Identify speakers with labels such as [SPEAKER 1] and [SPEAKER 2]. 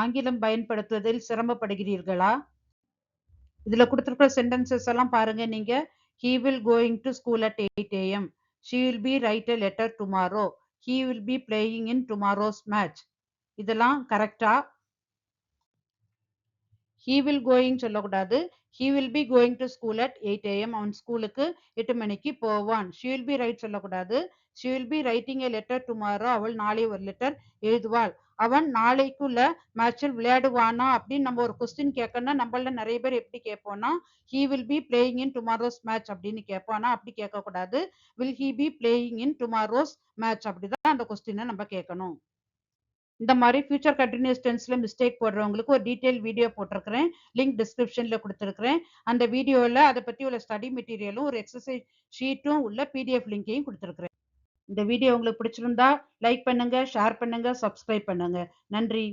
[SPEAKER 1] ஆங்கிலம் பயன்படுத்துவதில் சிரமப்படுகிறீர்களா? இதுல கொடுத்திருக்கிற சென்டென்சஸ் எல்லாம் பாருங்க நீங்க. He will going to school at 8 a.m. She will be write a letter tomorrow. He will be playing in tomorrow's match. இதெல்லாம் கரெக்டா? He will going சொல்லக்கூடாது. He will be going to school at 8 a.m. அவன் ஸ்கூலுக்கு 8 மணிக்கு போவான். She will be write சொல்லக்கூடாது. She will be writing a letter tomorrow. அவள் நாளை ஒரு லெட்டர் எழுதுவாள். அவன் நாளைக்குள்ள மேட்சில் விளையாடுவானா அப்படின்னு நம்ம ஒரு கொஸ்டின் கேட்கணும்னா நம்மள நிறைய பேர் எப்படி கேட்போம்னா he will be playing in tomorrow's match அப்படின்னு கேட்போம். ஆனா அப்படி கேட்கக்கூடாது. will he be playing in tomorrow's match அப்படிதான் அந்த கொஸ்டினை நம்ம கேட்கணும். இந்த மாதிரி ஃபியூச்சர் கண்டினியூஸ் டென்ஸ்ல மிஸ்டேக் போடுறவங்களுக்கு ஒரு டீடைல் வீடியோ போட்டிருக்கிறேன். லிங்க் டிஸ்கிரிப்ஷன்ல கொடுத்துருக்கிறேன். அந்த வீடியோவில் அதை பற்றி உள்ள ஸ்டடி மெட்டீரியலும் ஒரு எக்ஸசைஸ் ஷீட்டும் உள்ள பிடிஎஃப் லிங்கையும் கொடுத்துருக்கிறேன். இந்த வீடியோ உங்களுக்கு பிடிச்சிருந்தா லைக் பண்ணுங்க, ஷேர் பண்ணுங்க, சப்ஸ்கிரைப் பண்ணுங்க. நன்றி.